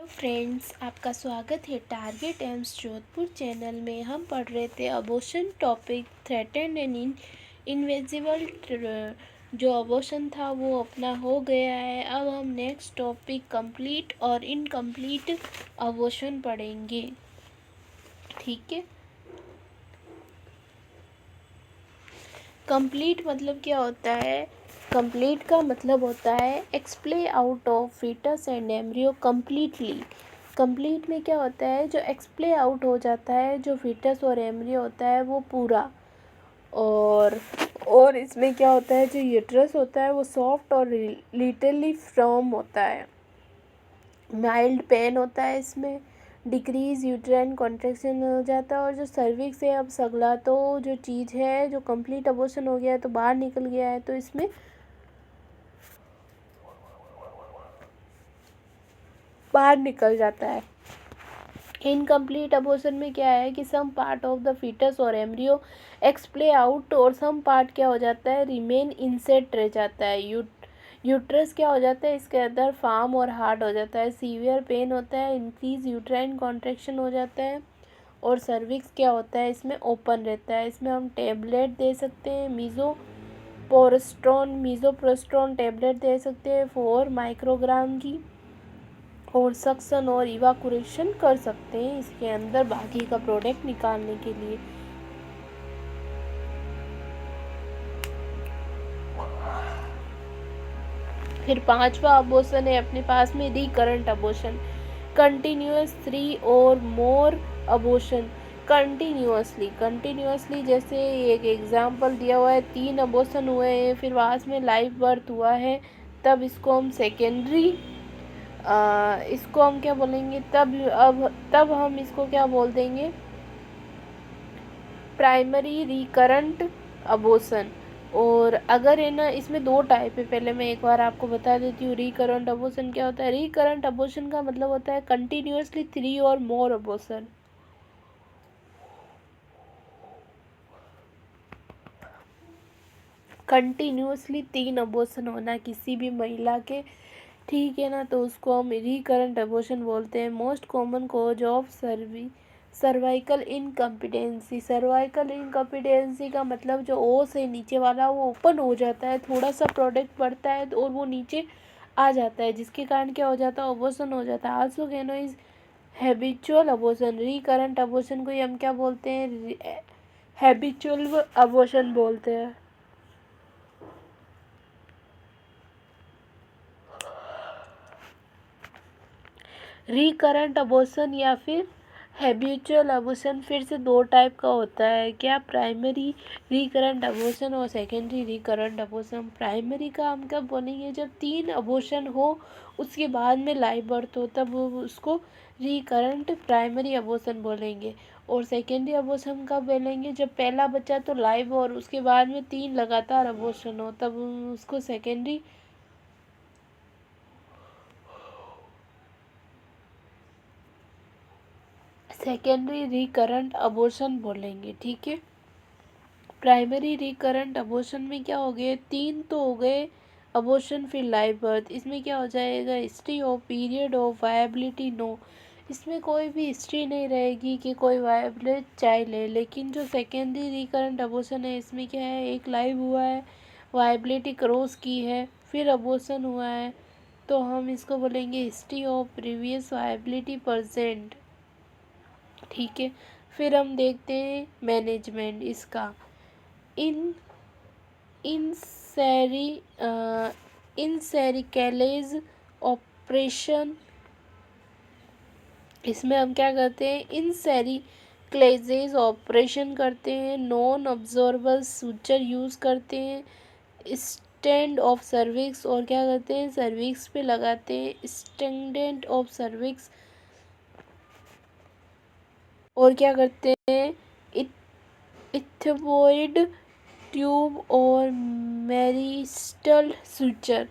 Friends, आपका स्वागत है टारगेट एम्स जोधपुर चैनल में। हम पढ़ रहे थे abortion topic threatened and invisible. जो अबॉर्शन था वो अपना हो गया है। अब हम नेक्स्ट टॉपिक कंप्लीट और इनकम्प्लीट अबॉर्शन पढ़ेंगे। ठीक है। कंप्लीट मतलब क्या होता है? कंप्लीट का मतलब होता है expel out of foetus and embryo completely. Complete में क्या होता है? जो एक्सप्ले आउट हो जाता है, जो फीटस और एम्ब्रियो होता है वो पूरा। और इसमें क्या होता है? जो यूट्रस होता है वो सॉफ्ट और लिटरली फर्म होता है। माइल्ड पेन होता है इसमें। डिक्रीज यूट्राइन कॉन्ट्रैक्शन हो जाता है। और जो सर्विक्स है, अब सगला तो जो चीज़ है, जो कंप्लीट अबॉर्शन हो गया है तो बाहर निकल गया है, तो इसमें बाहर निकल जाता है। इनकम्प्लीट अबॉर्शन में क्या है कि some part of the fetus और एम्ब्रियो एक्सप्ले आउट और सम पार्ट क्या हो जाता है? रिमेन इनसेट रह जाता है। यूट्रस क्या हो जाता है? इसके अंदर फार्म और हार्ड हो जाता है। सीवियर पेन होता है। इंक्रीज यूट्राइन कॉन्ट्रैक्शन हो जाता है। और सर्विक्स क्या होता है? इसमें ओपन रहता है। इसमें हम टेबलेट दे सकते हैं। मीज़ोप्रोस्ट्रोन टैबलेट दे सकते हैं 4 माइक्रोग्राम की। और सक्शन और इवाकुरेशन कर सकते हैं इसके अंदर बाकी का प्रोडक्ट निकालने के लिए। फिर 5वां अबॉर्शन है अपने पास में रिकरेंट अबॉर्शन। कंटिन्यूअस 3 और मोर अबॉर्शन। कंटिन्यूअसली जैसे एक एग्जांपल दिया हुआ है, 3 अबॉर्शन हुए हैं, फिर वहाँ में लाइव बर्थ हुआ है, तब इसको हम सेकेंडरी इसको हम क्या बोलेंगे? तब हम इसको क्या बोल देंगे? Primary recurrent abortion. और अगर है ना, इसमें 2 टाइप है। पहले मैं एक बार आपको बता देती हूँ रिकरेंट अबॉर्शन क्या होता है। रिकरेंट अबॉर्शन का मतलब होता है कंटिन्यूअसली 3 और मोर अबॉर्शन। कंटिन्यूअसली 3 अबॉर्शन होना किसी भी महिला के, ठीक है ना, तो उसको हम रिकरेंट अबॉर्शन बोलते हैं। Most common cause of cervical incompetency. Cervical incompetency का मतलब जो ओ से नीचे वाला वो ओपन हो जाता है, थोड़ा सा प्रोडक्ट बढ़ता है और वो नीचे आ जाता है, जिसके कारण क्या हो जाता है? अबॉर्शन हो जाता है। Also canoe is habitual abortion. Recurrent abortion को हम क्या बोलते हैं? हैबिचुअल अबॉर्शन बोलते हैं। रिकरेंट अबॉर्शन या फिर हैबिचुअल अबॉर्शन फिर से 2 टाइप का होता है। क्या? प्राइमरी रिकरेंट अबॉर्शन और सेकेंडरी रिकरेंट अबॉर्शन। प्राइमरी का हम कब बोलेंगे? जब 3 अबॉर्शन हो उसके बाद में लाइव बर्थ हो, तब उसको रिकरेंट प्राइमरी अबॉर्शन बोलेंगे। और सेकेंडरी अबॉर्शन कब बोलेंगे? जब पहला बच्चा तो लाइव हो और उसके बाद में 3 लगातार अबॉर्शन हो, तब उसको सेकेंडरी रिकरेंट अबॉर्शन बोलेंगे। ठीक है। प्राइमरी रिकरेंट अबॉर्शन में क्या हो गए? 3 तो हो गए अबॉर्शन, फिर लाइव बर्थ। इसमें क्या हो जाएगा? History of period of viability no. इसमें कोई भी हिस्ट्री नहीं रहेगी कि कोई वायबलेट चाइल्ड है। लेकिन जो सेकेंडरी रिकरेंट अबॉर्शन है, इसमें क्या है? एक लाइव हुआ है, वायबिलिटी क्रॉस की है, फिर अबॉर्शन हुआ है, तो हम इसको बोलेंगे history of previous viability present. ठीक है। फिर हम देखते हैं मैनेजमेंट इसका। इन इनसेरिकैलेज ऑपरेशन। इसमें हम क्या करते हैं? इनसेरिक्लेजेज ऑपरेशन करते हैं। नॉन ऑब्जर्वेबल सूचर यूज़ करते हैं। स्टैंड ऑफ सर्विक्स, और क्या करते हैं? सर्विक्स पे लगाते हैं स्टेंडेंट ऑफ सर्विक्स। और क्या करते हैं? इथेबॉइड ट्यूब और मैरिस्टल सूचर।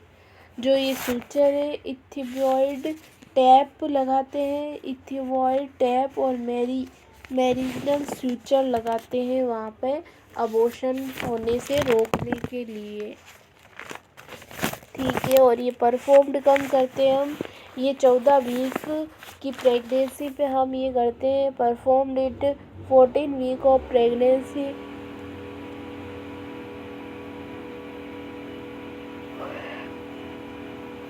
जो ये सूचर है, इथेबॉइड टैप लगाते हैं, इथेबॉइड टैप और मैरिस्टल सूचर लगाते हैं वहाँ पे अबॉर्शन होने से रोकने के लिए। ठीक है। और ये परफॉर्म्ड कम करते हैं हम ये 14 वीक की प्रेगनेंसी पे हम ये करते हैं। Perform it 14 week of pregnancy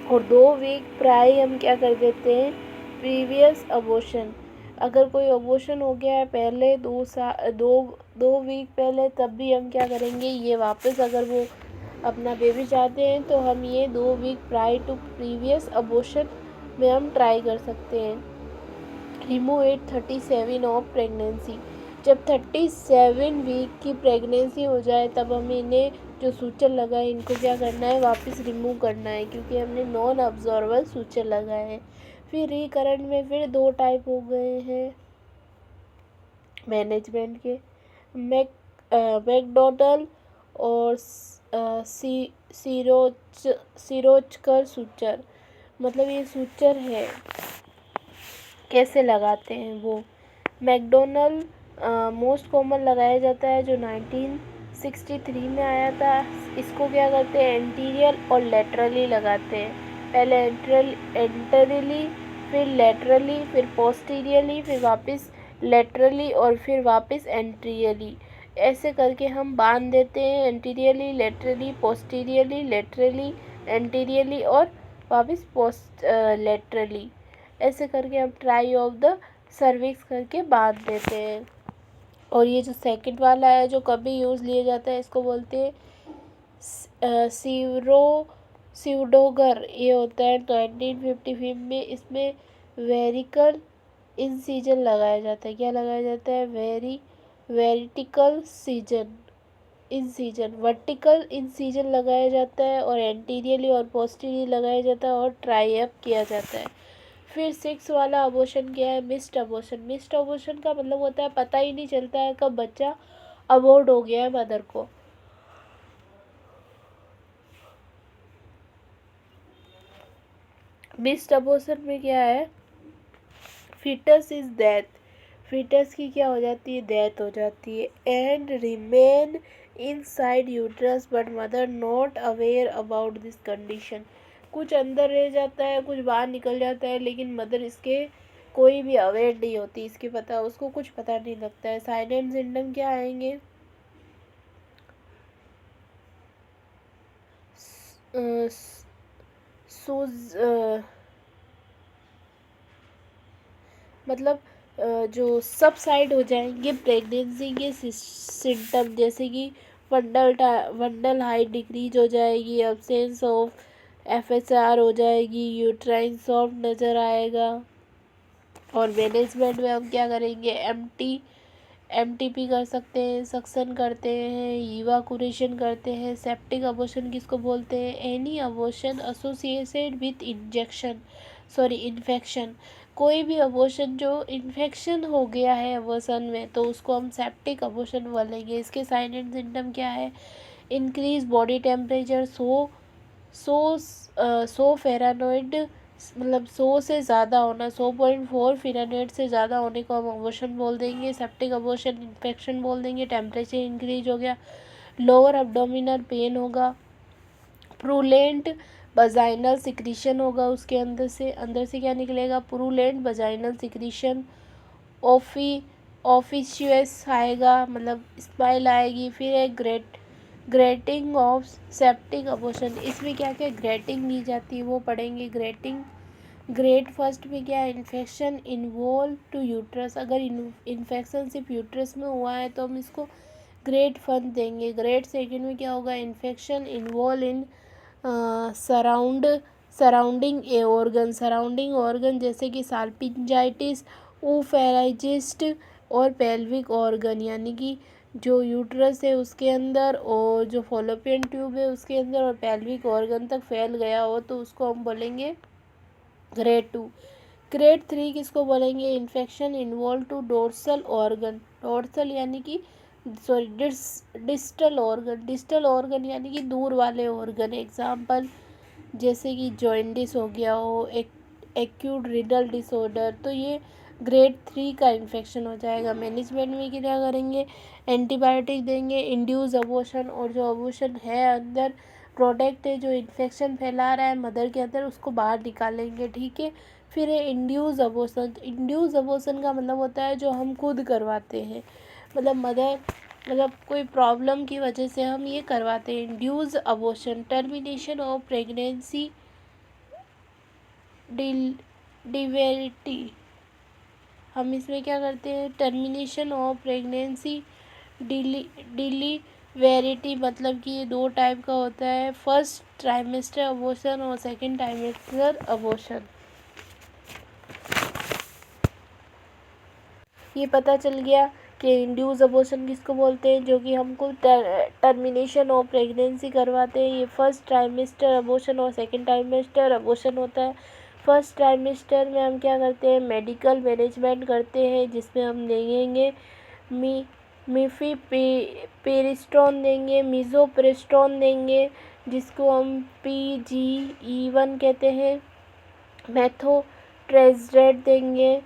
और 2 वीक प्राय हम क्या कर देते हैं, प्रीवियस अबॉर्शन। अगर कोई अबॉर्शन हो गया है पहले 2 वीक पहले, तब भी हम क्या करेंगे, ये वापस अगर वो अपना बेबी चाहते हैं तो हम ये 2 week prior to previous abortion में हम ट्राई कर सकते हैं। Remove at 37 of pregnancy. जब 37 वीक की प्रेगनेंसी हो जाए तब हमें इन्हें जो सूचर लगा है इनको क्या करना है, वापस रिमूव करना है, क्योंकि हमने नॉन अब्जॉर्बल सूचर लगाए हैं। फिर रिकरेंट में फिर 2 टाइप हो गए हैं मैनेजमेंट के, मैकडोनल और सिरोचकर सूचर। मतलब ये सूचर है कैसे लगाते हैं वो। मैकडोनल मोस्ट कॉमन लगाया जाता है जो 1963 में आया था। इसको क्या करते हैं, एंटीरियर और लेटरली लगाते हैं। पहले एंटरली, फिर लेटरली, फिर पोस्टीरियरली, फिर वापस लेटरली और फिर वापस एंटीरियरली। ऐसे करके हम बांध देते हैं, anteriorly, laterally, posteriorly, laterally, anteriorly और वापस लेटरली। ऐसे करके हम ट्राई ऑफ द सर्विक्स करके बांध देते हैं। और ये जो सेकंड वाला है जो कभी यूज़ लिया जाता है, इसको बोलते हैं सीवडोगर। ये होता है 1955 में। इसमें वेरिकल इंसिजन लगाया जाता है। क्या लगाया जाता है, वेरिटिकल इंसिजन, वर्टिकल इंसिजन लगाया जाता है और एंटीरियरली और पोस्टीरियरली लगाया जाता है और ट्राई अप किया जाता है। फिर 6 वाला अबॉर्शन क्या है, मिस्ड अबॉर्शन। मिस्ड अबॉर्शन का मतलब होता है पता ही नहीं चलता है कब बच्चा अबॉर्ट हो गया है मदर को। मिस्ड अबॉर्शन में क्या है, फीटस इज डेथ, फीटस की क्या हो जाती है, डेथ हो जाती है। And remain inside uterus but mother not aware about this condition. कुछ अंदर रह जाता है, कुछ बाहर निकल जाता है, लेकिन मदर इसके कोई भी अवेयर नहीं होती, इसके पता उसको कुछ पता नहीं लगता है। साइलेंट सिम्टम क्या आएंगे, मतलब जो सब साइड हो जाएंगे प्रेगनेंसी के सिम्टम, जैसे कि वंडल हाइट डिक्रीज हो जाएगी, एब्सेंस ऑफ FSR हो जाएगी, यूट्राइन सॉफ्ट नज़र आएगा। और मैनेजमेंट में हम क्या करेंगे, MTP कर सकते हैं, सक्शन करते हैं, इवाकुरेशन करते हैं। सेप्टिक अबॉर्शन किसको बोलते हैं, any abortion associated with infection. कोई भी अबॉर्शन जो इन्फेक्शन हो गया है अबॉर्शन में तो उसको हम सेप्टिक अबॉर्शन बोलेंगे। इसके साइन एंड सिम्टम क्या है, इंक्रीज बॉडी टेम्परेचर 100 फ़ारेनहाइट, मतलब 100 से ज़्यादा होना, 100.4 फ़ारेनहाइट से ज़्यादा होने को हम अबॉर्शन बोल देंगे, सेप्टिक अबॉर्शन इन्फेक्शन बोल देंगे। टेम्परेचर इंक्रीज हो गया, लोअर एब्डोमिनल पेन होगा, प्रूलेंट वजाइनल सिक्रीशन होगा, उसके अंदर से क्या निकलेगा, प्रूलेंट वजाइनल सिक्रीशन। ऑफिशियस आएगा, मतलब स्माइल आएगी। फिर एक ग्रेटिंग ऑफ सेप्टिक अबॉर्शन। इसमें क्या क्या ग्रेटिंग दी जाती है वो पढ़ेंगे। ग्रेट फर्स्ट में क्या है, इन्फेक्शन इन्वॉल्व टू यूट्रस। अगर इन्फेक्शन सिर्फ यूट्रस में हुआ है तो हम इसको ग्रेट फर्स्ट देंगे। ग्रेट सेकेंड में क्या होगा, infection involve in surrounding organ जैसे कि साल्पिंजाइटिस, ऊफेराइजिस्ट और पेल्विक ऑर्गन, यानी कि जो यूट्रस है उसके अंदर और जो फॉलोपियन ट्यूब है उसके अंदर और पेल्विक ऑर्गन तक फैल गया हो तो उसको हम बोलेंगे ग्रेड 2। ग्रेड 3 किसको बोलेंगे, infection involve to dorsal organ, dorsal यानी कि डिस्टल ऑर्गन यानी कि दूर वाले ऑर्गन। एग्जाम्पल जैसे कि जॉइंटिस हो गया हो, एक्यूट रीनल डिसऑर्डर, तो ये ग्रेड 3 का इन्फेक्शन हो जाएगा। मैनेजमेंट में क्या करेंगे, एंटीबायोटिक देंगे, इंड्यूस अबॉर्शन, और जो अबॉर्शन है अंदर प्रोडक्ट है जो इन्फेक्शन फैला रहा है मदर के अंदर, उसको बाहर निकालेंगे, ठीक है। फिर है इंड्यूस अबॉर्शन। इंड्यूस अबॉर्शन का मतलब होता है जो हम खुद करवाते हैं, मतलब मदर, मतलब कोई प्रॉब्लम की वजह से हम ये करवाते हैं। Induce abortion, termination of pregnancy डिवेलिटी, हम इसमें क्या करते हैं, टर्मिनेशन ऑफ प्रेगनेंसी डिलीवेरिटी, मतलब कि ये 2 टाइप का होता है, फर्स्ट ट्राइमेस्टर अबॉर्शन और सेकंड ट्राइमेस्टर अबॉर्शन। ये पता चल गया कि इंड्यूस अबॉर्शन किसको बोलते हैं, जो कि हमको टर्मिनेशन ऑफ प्रेगनेंसी करवाते हैं। ये फर्स्ट ट्राइमेस्टर अबॉर्शन और सेकंड ट्राइमेस्टर अबॉर्शन होता है। फर्स्ट ट्राइमेस्टर में हम क्या करते हैं, मेडिकल मैनेजमेंट करते हैं, जिसमें हम देंगे मिफीप्रिस्टोन देंगे, मीज़ोप्रिस्टोन देंगे, जिसको हम PGE1 कहते हैं, मेथोट्रेक्सेट देंगे,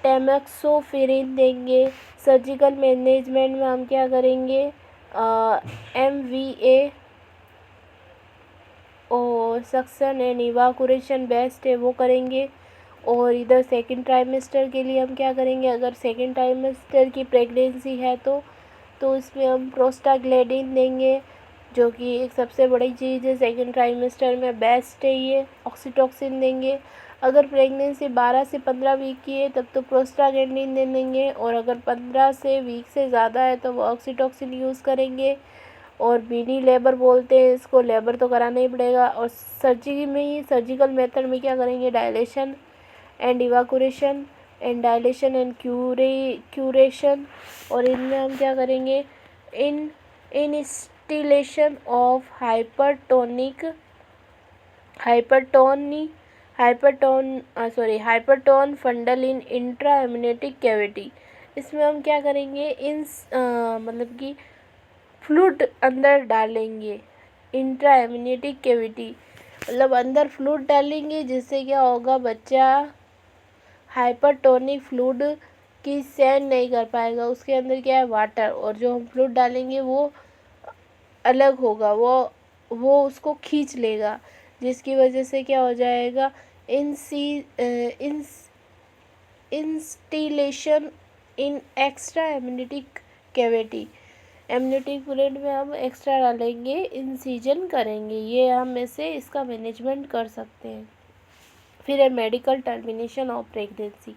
टैमोक्सिफेन देंगे। सर्जिकल मैनेजमेंट में हम क्या करेंगे, MVA और सक्शन एंड इवाकुरेशन बेस्ट है वो करेंगे। और इधर सेकंड ट्राइमेस्टर के लिए हम क्या करेंगे, अगर सेकंड ट्राइमेस्टर की प्रेगनेंसी है तो इसमें हम प्रोस्टाग्लैंडिन देंगे, जो कि एक सबसे बड़ी चीज़ है सेकंड ट्राइमेस्टर में, बेस्ट है ये। ऑक्सीटोसिन देंगे। अगर प्रेगनेंसी 12 से 15 वीक की है तब तो प्रोस्टाग्लैंडिन दे देंगे, और अगर 15 से वीक से ज़्यादा है तो वो ऑक्सीटोसिन यूज़ करेंगे। और मिनी लेबर बोलते हैं इसको, लेबर तो कराना ही पड़ेगा। और सर्जिकल मेथड में क्या करेंगे, dilation and evacuation and dilation and curettage. और इनमें हम क्या करेंगे, इंस्टिलेशन ऑफ हाइपरटोन फंडल इन इंट्रा एम्नियोटिक कैविटी। इसमें हम क्या करेंगे, मतलब कि फ्लूइड अंदर डालेंगे, इंट्रा एम्नियोटिक कैविटी, मतलब अंदर फ्लूइड डालेंगे, जिससे क्या होगा, बच्चा हाइपरटोनिक फ्लूइड की सहन नहीं कर पाएगा, उसके अंदर क्या है, वाटर, और जो हम फ्लूइड डालेंगे वो अलग होगा, वो उसको खींच लेगा, जिसकी वजह से क्या हो जाएगा, instillation in extra amniotic cavity. Amniotic fluid में हम एक्स्ट्रा डालेंगे, इंसिजन करेंगे, ये हम ऐसे इसका मैनेजमेंट कर सकते हैं। फिर है medical termination of pregnancy.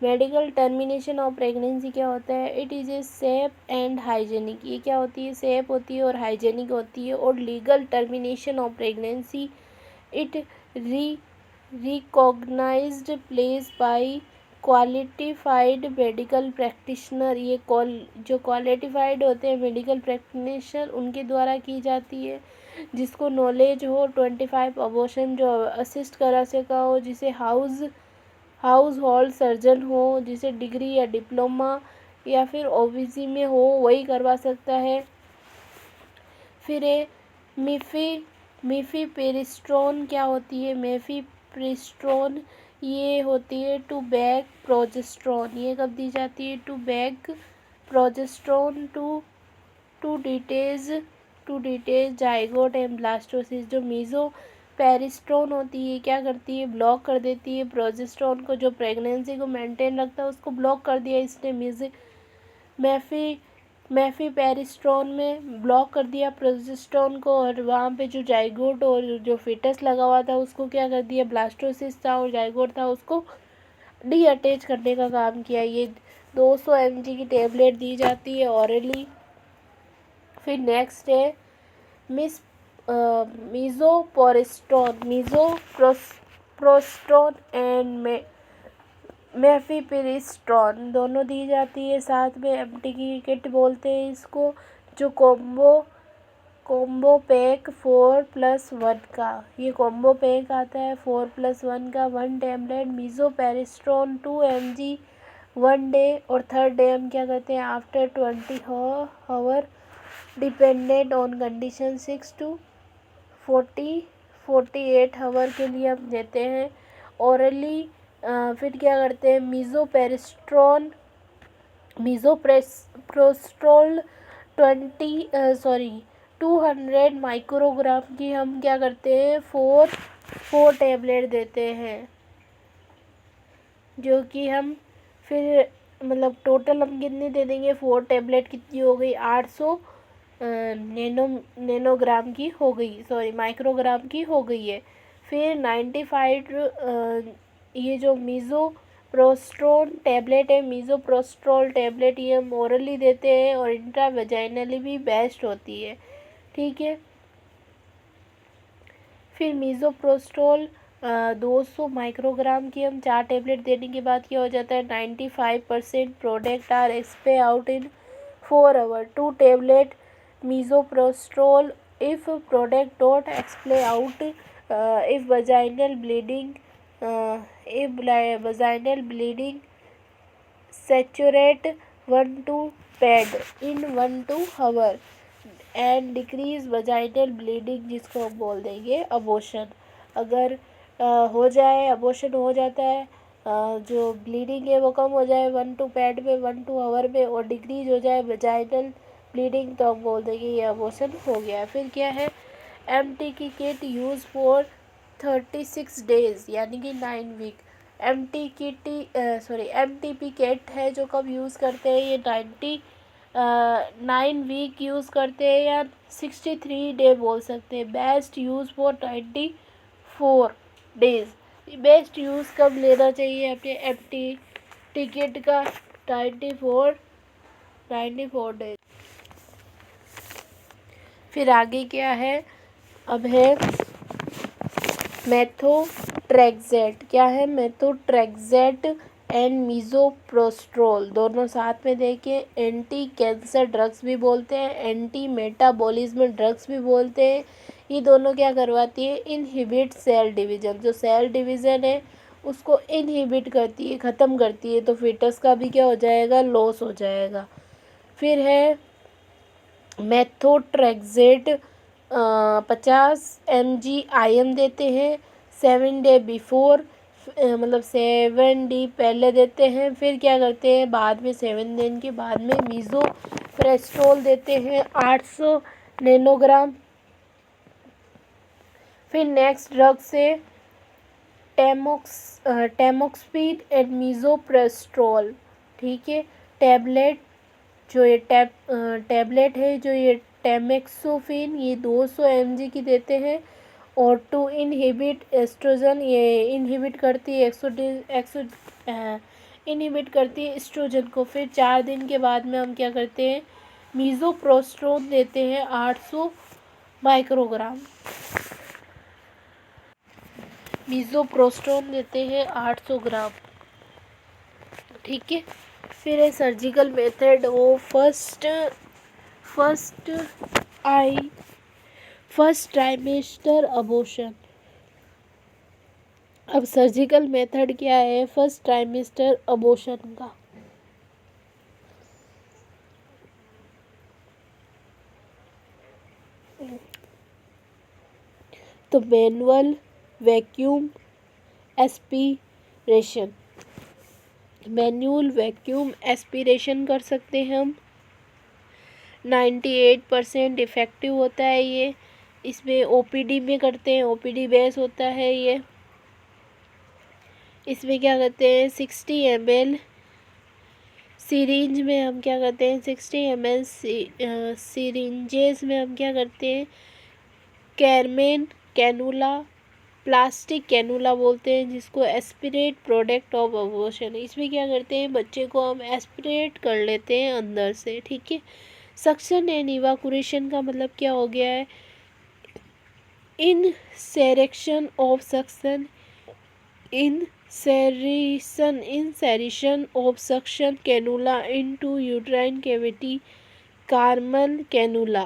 Medical termination of pregnancy क्या होता है, it is a safe and hygienic, ये क्या होती है, सेफ होती है और हाइजेनिक होती है। और legal termination of pregnancy, it recognised place by qualified medical practitioner, ये जो क्वालिफाइड होते हैं मेडिकल प्रैक्टिशनर उनके द्वारा की जाती है, जिसको नॉलेज हो 25 अबॉर्शन जो असिस्ट करा सका हो, जिसे हाउस होल्ड सर्जन हो, जिसे डिग्री या डिप्लोमा या फिर OBC में हो, वही करवा सकता है। फिर है मिफीप्रिस्टोन, क्या होती है, मिफीप्रिस्टोन ये होती है टू बैक प्रोजेस्टेरोन, ये कब दी जाती है, to back progesterone to detach zygote and blastocyst. जो मीज़ोपेरिस्टोन होती है क्या करती है, ब्लॉक कर देती है प्रोजेस्टेरोन को, जो प्रेगनेंसी को मेंटेन रखता है उसको ब्लॉक कर दिया इसने मेफीपेरिस्टोन में ब्लॉक कर दिया प्रोजेस्टेरोन को, और वहाँ पे जो जाइगोट और जो फिटस लगा हुआ था उसको क्या कर दिया, ब्लास्टोसिस था और जाइगोट था उसको डीअटैच करने का काम किया। ये 200 mg की टेबलेट दी जाती है ऑरली। फिर नेक्स्ट है मीज़ोप्रोस्टोन एंड मेफीप्रिस्टोन दोनों दी जाती है, साथ में MT की किट बोलते हैं इसको, जो कॉम्बो पैक 4+1 का, ये कॉम्बो पैक आता है 4+1 का, 1 टेबलेट मीज़ोपेरिस्टोन 2 mg 1 डे, और थर्ड डे हम क्या करते हैं, after 20 hour dependent on condition 6 to 48 hour के लिए हम देते हैं ओरली। फिर क्या करते हैं, मीज़ोप्रोस्टोल 20 200 माइक्रोग्राम की हम क्या करते हैं, फोर टेबलेट देते हैं, जो कि हम फिर मतलब टोटल हम कितनी दे देंगे, 4 टेबलेट कितनी हो गई, 800 नैनोग्राम की हो गई, सॉरी माइक्रोग्राम की हो गई है। फिर 95 ये जो मीज़ोप्रोस्ट्रोल टैबलेट है, मीज़ोप्रोस्ट्रोल टैबलेट ये हम ओरली देते हैं और इंट्रावेजाइनली भी बेस्ट होती है, ठीक है। फिर मीज़ोप्रोस्ट्रोल 200 माइक्रोग्राम की हम 4 टेबलेट देने के बाद क्या हो जाता है, 95% product are expel out in 4 hour. 2 tablet misoprostol if product don't expel out, if vaginal bleeding, saturate 1-2 pad in 1-2 hour and decrease vaginal bleeding, जिसको हम बोल देंगे अबॉर्शन। अगर हो जाए, अबॉर्शन हो जाता है, जो ब्लीडिंग है वो कम हो जाए 1-2 पैड में 1-2 आवर में, और डिक्रीज हो जाए वजाइनल ब्लीडिंग, तो हम बोल देंगे ये अबॉर्शन हो गया है। फिर क्या है, एमटी की किट यूज़ फॉर 36 डेज यानी कि 9 वीक। एमटीपी किट है जो कब यूज़ करते हैं, ये 9 वीक यूज़ करते हैं या 63 डे बोल सकते हैं। Best use for 94 days. Best use कब लेना चाहिए अपने एमटी टिकट का, 94 डेज। फिर आगे क्या है, अब है मेथोट्रेक्सेट। क्या है, मेथोट्रेक्सेट एंड मीज़ोप्रोस्ट्रोल दोनों साथ में देखें। एंटी कैंसर ड्रग्स भी बोलते हैं, एंटी मेटाबॉलिज्म ड्रग्स भी बोलते हैं। ये दोनों क्या करवाती है, इनहिबिट सेल डिवीज़न, जो सेल डिवीज़न है उसको इनहिबिट करती है, ख़त्म करती है, तो फीटस का भी क्या हो जाएगा, लॉस हो जाएगा। फिर है मेथोट्रेक्सेट 50 mg आयन देते हैं 7 डे बिफोर, मतलब 7 डी पहले देते हैं। फिर क्या करते हैं, बाद में 7 दिन के बाद में मीज़ोप्रेस्टोल देते हैं 800 नैनोग्राम। फिर नेक्स्ट ड्रग से टेमोक्सपीड एंड मीज़ोप्रेस्टोल, ठीक है। टैबलेट जो ये टैबलेट है, जो ये टेमेक्सोफिन, ये 200 mg की देते हैं। और टू इनहिबिट एस्ट्रोजन, ये इनहिबिट करती है इनहिबिट करती है एस्ट्रोजन को। फिर 4 दिन के बाद में हम क्या करते हैं, मीज़ोप्रोस्ट्रोल देते हैं 800 माइक्रोग्राम। मीज़ोप्रोस्ट्रोल देते हैं 800 ग्राम, ठीक है। फिर है सर्जिकल मेथड, वो फर्स्ट ट्राइमेस्टर अबॉर्शन। अब सर्जिकल मेथड क्या है फर्स्ट ट्राइमेस्टर अबॉर्शन का, तो manual vacuum aspiration, manual vacuum aspiration कर सकते हैं हम। 98% इफ़ेक्टिव होता है ये। इसमें ओपीडी में करते हैं, ओपीडी बेस होता है ये। इसमें क्या करते हैं, 60 ml सीरिंज में हम क्या करते हैं, 60 ml सीरिंजेस में हम क्या करते हैं, कैरमेन कैनुला, प्लास्टिक कैनुला बोलते हैं, जिसको एस्पिरेट प्रोडक्ट ऑफ अबॉर्शन। इसमें क्या करते हैं, बच्चे को हम एस्पिरेट कर लेते हैं अंदर से, ठीक है। सक्शन एंड इवाकुरेशन का मतलब क्या हो गया है, insertion of suction, insertion of suction cannula into uterine cavity, Karman cannula,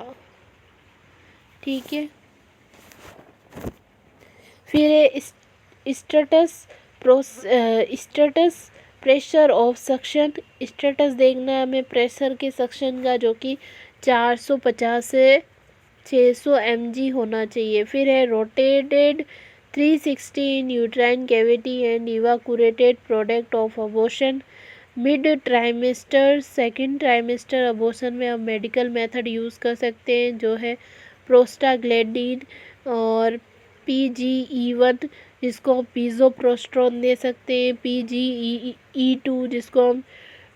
ठीक है। फिर status pressure of suction, status देखना है हमें प्रेशर के सक्शन का, जो कि 450 से 600 mg होना चाहिए। फिर है rotated 360 in uterine cavity and evacuated product of abortion, mid trimester, second trimester abortion में हम मेडिकल मेथड यूज़ कर सकते हैं जो है प्रोस्टाग्लैंडिन और PGE1 जिसको हम पीज़ोप्रोस्टेरोन दे सकते हैं, PGE2 जिसको हम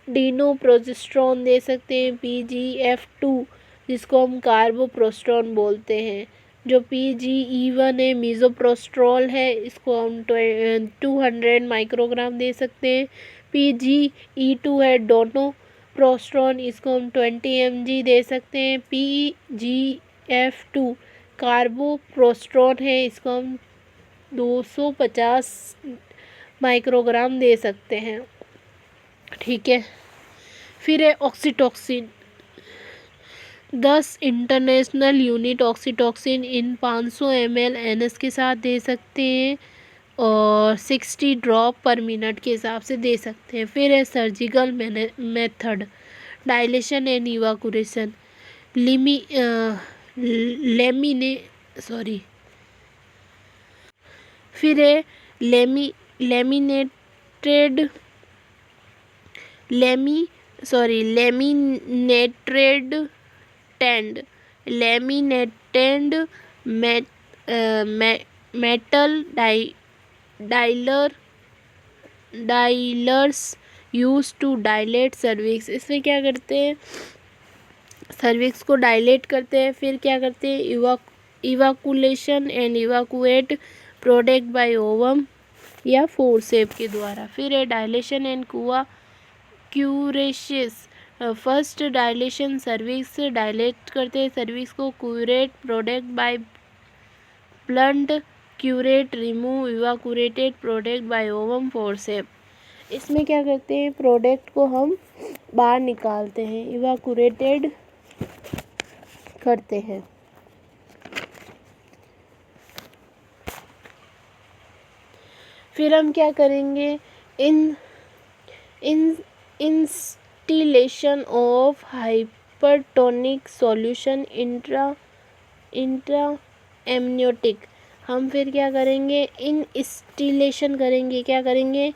डीनोप्रोजेस्टेरोन दे सकते हैं, PGF2 जिसको हम कार्बोप्रोस्टेरोन बोलते हैं। जो PGE1 है मीज़ोप्रोस्टेरोल है, इसको हम 200 माइक्रोग्राम दे सकते हैं। PGE2 है डोनोप्रोस्टेरोन, इसको हम 20 mg दे सकते हैं। PGF2 कार्बोप्रोस्टेरोन है, इसको हम 250 माइक्रोग्राम दे सकते हैं। ठीक है, फिर है ऑक्सीटोसिन। 10 इंटरनेशनल यूनिट ऑक्सीटोसिन इन 500 ml NS के साथ दे सकते हैं और 60 ड्रॉप पर मिनट के हिसाब से दे सकते हैं। फिर है surgical method, dilation and evacuation. फिर है laminated metal dilators use to dilate cervix. इसमें क्या करते हैं, सर्विक्स को डायलेट करते हैं। फिर क्या करते हैं, evacuation and evacuate product by ovum या फोरसेप के द्वारा। फिर है dilation and curettage. First dilation, cervix dilate करते हैं सर्विक्स को, curette product by blunt, curette remove evacuated product by ovum forceps. इसमें क्या करते हैं, प्रोडक्ट को हम बाहर निकालते हैं, इवाकुरेटेड करते हैं। फिर हम क्या करेंगे, instillation of hypertonic solution intra amniotic. हम फिर क्या करेंगे, इंस्टिलेशन करेंगे। क्या करेंगे,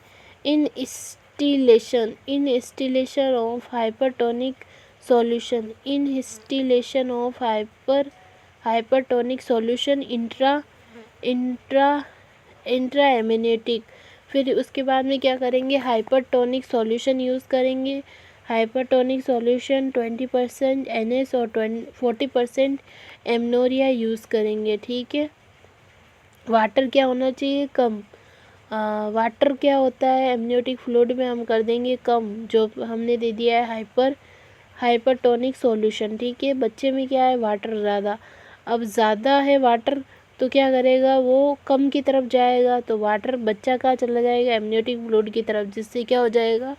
instillation of hypertonic solution, instillation of hypertonic solution intra amniotic. फिर उसके बाद में क्या करेंगे, हाइपरटोनिक सॉल्यूशन यूज़ करेंगे। हाइपरटोनिक सॉल्यूशन 20% NS और 40% एमनोरिया यूज़ करेंगे। ठीक है, वाटर क्या होना चाहिए, कम। वाटर क्या होता है एमनियोटिक फ्लूइड में, हम कर देंगे कम, जो हमने दे दिया है हाइपरटोनिक सॉल्यूशन। ठीक है, बच्चे में क्या है, वाटर ज़्यादा। अब ज़्यादा है वाटर तो क्या करेगा, वो कम की तरफ जाएगा, तो वाटर बच्चा कहाँ चला जाएगा, एमनियोटिक फ्लूइड की तरफ, जिससे क्या हो जाएगा,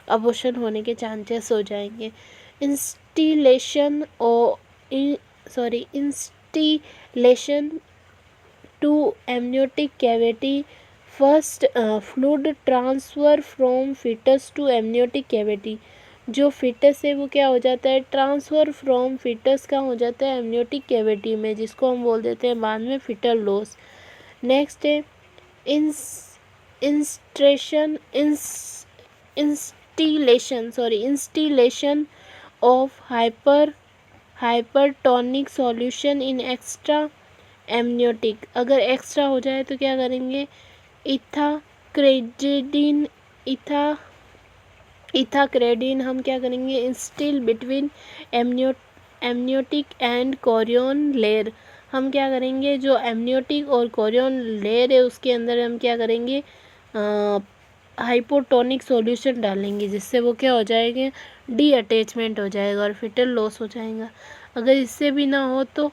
अबॉर्शन होने के चांसेस हो जाएंगे। Instillation to amniotic cavity. First fluid transfer from fetus to amniotic cavity. जो फिटस है वो क्या हो जाता है, ट्रांसफ़र फ्रॉम फिटस का हो जाता है एमनियोटिक कैविटी में, जिसको हम बोल देते हैं बाद में फिटल लॉस। नेक्स्ट है instillation of hypertonic solution in extra amniotic. अगर एक्स्ट्रा हो जाए तो क्या करेंगे, इथाक्रेडिन हम क्या करेंगे, instil between amniotic and Korean layer. हम क्या करेंगे, जो एमनियोटिक और कोरियन लेयर है उसके अंदर हम क्या करेंगे, हाइपोटोनिक सॉल्यूशन डालेंगे, जिससे वो क्या हो जाएंगे, डी अटैचमेंट हो जाएगा और फिटल लॉस हो जाएगा। अगर इससे भी ना हो तो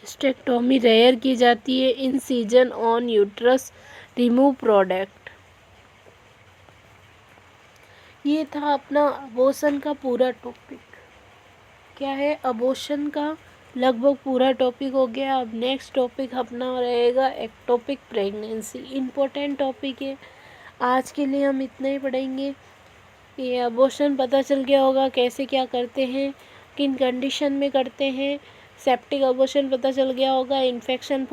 स्टेक्टोमी रेयर की जाती है। Incision on uterus, remove product. ये था अपना अबॉर्शन का पूरा टॉपिक। क्या है, अबॉर्शन का लगभग पूरा टॉपिक हो गया। अब नेक्स्ट टॉपिक अपना रहेगा एक्टोपिक प्रेगनेंसी। इम्पोर्टेंट टॉपिक है, आज के लिए हम इतना ही पढ़ेंगे। ये अबॉर्शन पता चल गया होगा कैसे क्या करते हैं, किन कंडीशन में करते हैं। सेप्टिक अबॉर्शन पता चल गया होगा, इन्फेक्शन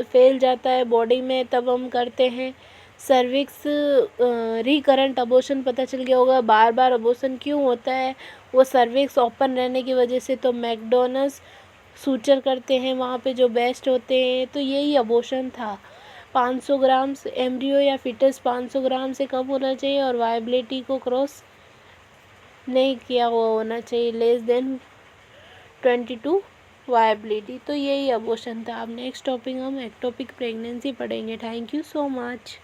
फैल जाता है बॉडी में तब हम करते हैं। सर्विक्स रिकरेंट अबॉर्शन पता चल गया होगा, बार बार अबॉर्शन क्यों होता है, वो सर्विक्स ओपन रहने की वजह से। तो मैकडोनस सूचर करते हैं वहाँ पे जो बेस्ट होते हैं, तो यही अबॉर्शन था। 500 ग्राम एम्ब्रियो या फिटस 500 ग्राम से कम होना चाहिए और वायबिलिटी को क्रॉस नहीं किया हुआ होना चाहिए, लेस देन 22 वायबिलिटी। तो यही अबॉर्शन था। अब नेक्स्ट टॉपिक हम एक्टोपिक प्रेगनेंसी पढ़ेंगे। Thank you so much.